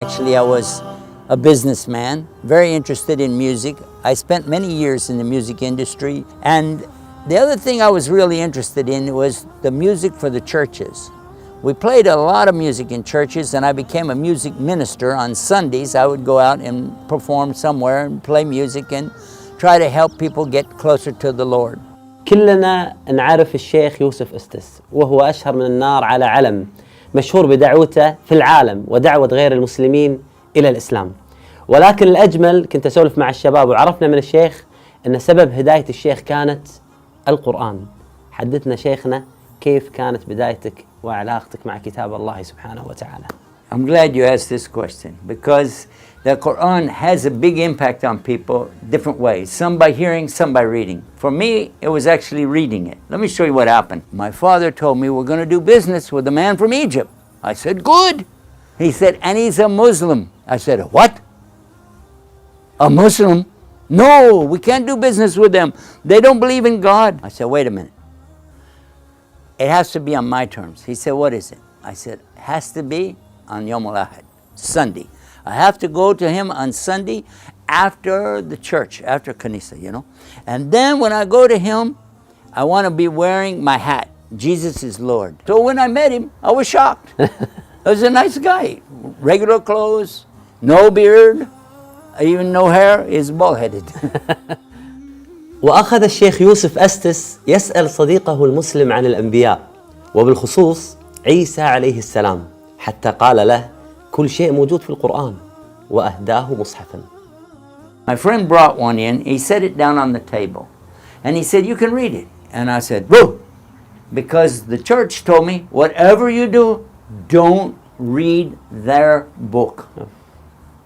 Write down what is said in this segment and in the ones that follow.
Actually, I was a businessman, very interested in music. I spent many years in the music industry, and the other thing I was really interested in was the music for the churches. We played a lot of music in churches, and I became a music minister. On Sundays, I would go out and perform somewhere and play music and try to help people get closer to the Lord. كلنا نعرف الشيخ يوسف أستس، وهو أشهر من النار على علم، مشهور بدعوته في العالم ودعوة غير المسلمين إلى الإسلام. ولكن الأجمل كنت أسولف مع الشباب وعرفنا من الشيخ أن سبب هداية الشيخ كانت القرآن. حدثنا شيخنا كيف كانت بدايتك وعلاقتك مع كتاب الله سبحانه وتعالى. I'm glad you asked this question because the Quran has a big impact on people different ways. Some by hearing, some by reading. For me, it was actually reading it. Let me show you what happened. My father told me we're going to do business with a man from Egypt. I said, good. He said, and he's a Muslim. I said, what? A Muslim? No, we can't do business with them. They don't believe in God. I said, wait a minute. It has to be on my terms. He said, what is it? I said, it has to be on Yom Al-Ahad, Sunday. I have to go to him on Sunday after the church, after Kanisa, you know. And then when I go to him, I want to be wearing my hat. Jesus is Lord. So when I met him, I was shocked. He was a nice guy. Regular clothes, no beard, even no hair, he's bald-headed. وأخذ الشيخ يوسف أستس يسأل صديقه المسلم عن الأنبياء وبالخصوص عيسى عليه السلام، حتى قال له كل شيء موجود في القرآن وأهداه مصحفا. My friend brought one in, he set it down on the table, and he said, you can read it. And I said, boo, because the church told me, whatever you do, don't read their book.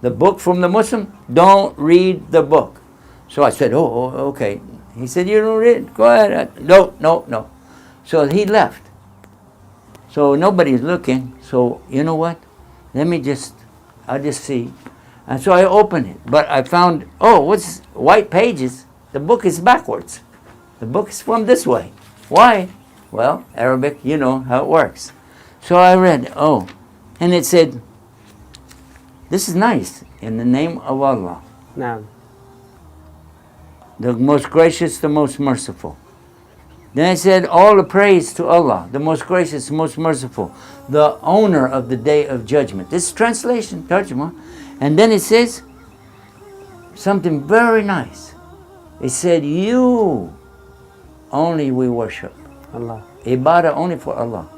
The book from the Muslim, don't read the book. So I said, oh, okay. He said, you don't read it? Go ahead. No. So he left. So nobody's looking. So you know what? I'll just see. And so I opened it. But I found, what's white pages? The book is backwards. The book is from this way. Why? Well, Arabic, you know how it works. So I read, and it said, this is nice. In the name of Allah. نعم. The most gracious, the most merciful. Then I said, all the praise to Allah, the most gracious, the most merciful, the owner of the day of judgment. This is translation, tarjuma. And then it says something very nice. It said, you only we worship. Allah. Ibadah only for Allah.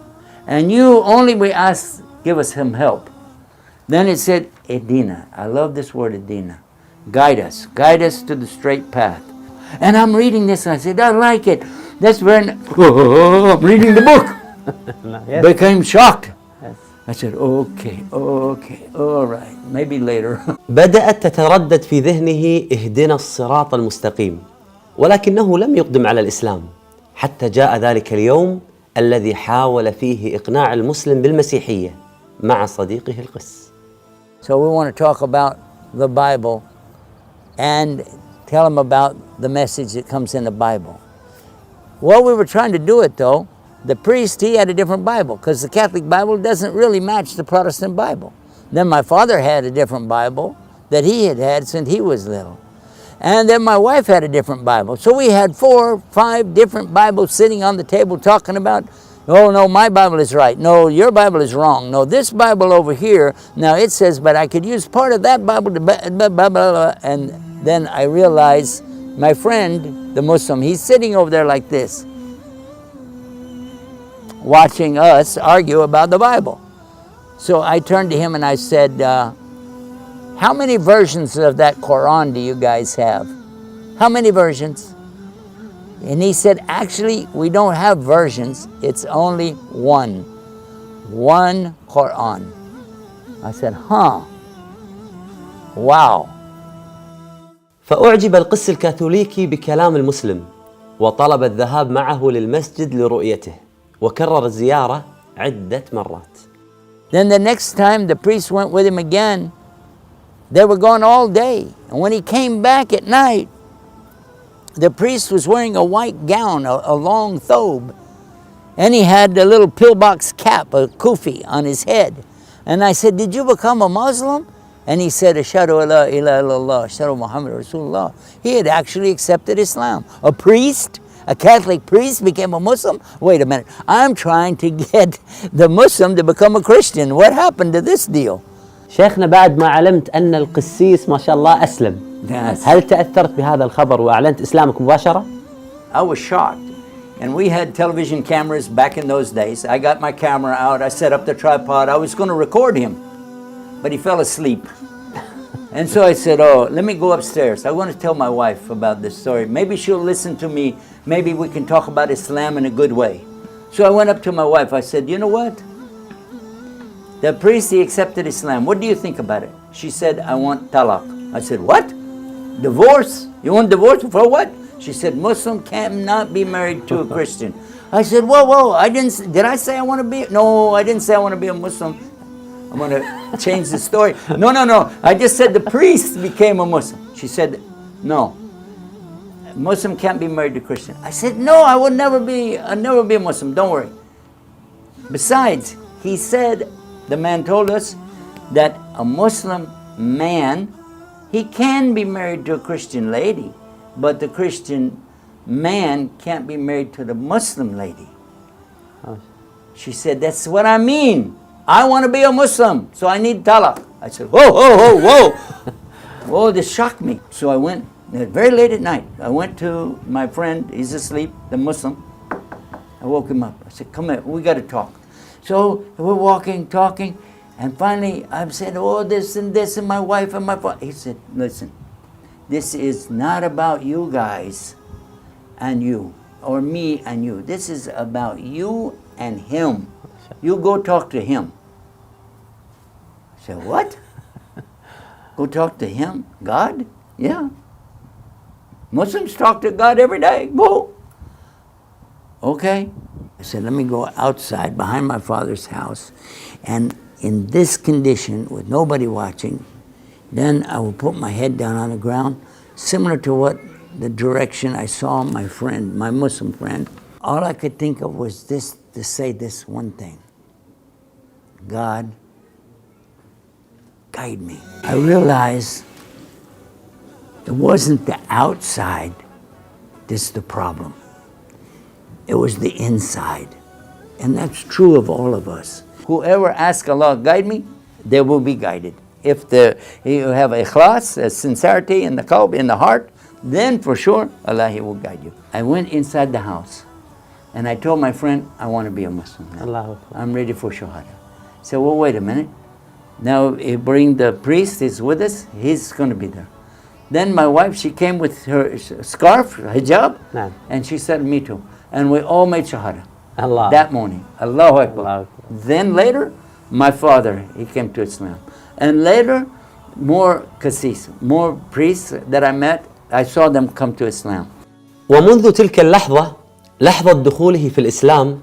And you only we ask, give us some help. Then it said, Edina. I love this word, Edina. Guide us to the straight path. And I'm reading this and I said, I like it. That's very I'm reading the book. Yes. Became shocked. Yes. I said, okay, all right, maybe later. بدأت تتردد في ذهنه اهدنا الصراط المستقيم، ولكنه لم يقدم على الإسلام حتى جاء ذلك اليوم الذي حاول فيه إقناع المسلم بالمسيحية مع صديقه القس. So we want to talk about the Bible and tell them about the message that comes in the Bible. While we were trying to do it though, the priest, he had a different Bible because the Catholic Bible doesn't really match the Protestant Bible. Then my father had a different Bible that he had since he was little. And then my wife had a different Bible. So we had 4 or 5 different Bibles sitting on the table talking about, oh no, my Bible is right. No, your Bible is wrong. No, this Bible over here, now it says, but I could use part of that Bible to blah, blah, blah, blah. And then I realized my friend, the Muslim, he's sitting over there like this, watching us argue about the Bible. So I turned to him and I said, how many versions of that Quran do you guys have? How many versions? And he said, actually, we don't have versions. It's only one Quran. I said, wow. فأعجب القس الكاثوليكي بكلام المسلم وطلب الذهاب معه للمسجد لرؤيته وكرر الزيارة عدة مرات. Then the next time the priest went with him again, they were gone all day. And when he came back at night, the priest was wearing a white gown, a long thobe. And he had a little pillbox cap, a kufi, on his head. And I said, did you become a Muslim? And he said, Ashhadu an la ilaha illallah, Ashhadu Muhammad Rasulullah. He had actually accepted Islam. A priest, a Catholic priest became a Muslim? Wait a minute, I'm trying to get the Muslim to become a Christian. What happened to this deal? شيخنا بعد ما علمت أن القسيس ما شاء الله أسلم، هل تأثرت بهذا الخبر وأعلنت إسلامك مباشرة؟ I was shocked. And we had television cameras back in those days. I got my camera out, I set up the tripod, I was going to record him. But he fell asleep. And so I said, oh, let me go upstairs. I want to tell my wife about this story. Maybe she'll listen to me. Maybe we can talk about Islam in a good way. So I went up to my wife. I said, you know what? The priest, he accepted Islam. What do you think about it? She said, I want talaq. I said, what? Divorce? You want divorce? For what? She said, Muslim cannot be married to a Christian. I said, whoa, did I say I want to be? No, I didn't say I want to be a Muslim. I'm going to change the story. No. I just said the priest became a Muslim. She said, no. Muslim can't be married to Christian. I said, no, I'll never be a Muslim. Don't worry. Besides, he said, the man told us that a Muslim man, he can be married to a Christian lady, but the Christian man can't be married to the Muslim lady. She said, that's what I mean. I want to be a Muslim, so I need talaq. I said, whoa. Whoa, this shocked me. So I went, very late at night, I went to my friend, he's asleep, the Muslim. I woke him up. I said, come here, we got to talk. So we're walking, talking, and finally I said, oh, this and my wife and my father. He said, listen, this is not about you guys and you, or me and you. This is about you and him. You go talk to him. I said, what? Go talk to him? God? Yeah. Muslims talk to God every day. Go. Okay. I said, let me go outside behind my father's house, and in this condition, with nobody watching, then I will put my head down on the ground, similar to what the direction I saw my friend, my Muslim friend. All I could think of was this, to say this one thing. God, guide me. I realized it wasn't the outside that's the problem. It was the inside. And that's true of all of us. Whoever asks Allah, guide me, they will be guided. If you have ikhlas, a sincerity in the qalb, in the heart, then for sure, Allah, He will guide you. I went inside the house and I told my friend, I want to be a Muslim now. I'm ready for Shahada. He said, well, wait a minute. Now you bring the priest, he's with us, he's going to be there. Then my wife, she came with her scarf, hijab, and she said, me too. And we all made Shahada that morning. Allahu Akbar. Then later, my father, he came to Islam. And later, more qasis, more priests that I met, I saw them come to Islam. ومنذ تلك اللحظة، لحظة دخوله في الإسلام،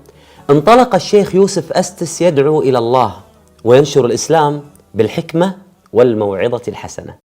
انطلق الشيخ يوسف أستس يدعو إلى الله وينشر الإسلام بالحكمة والموعظة الحسنة.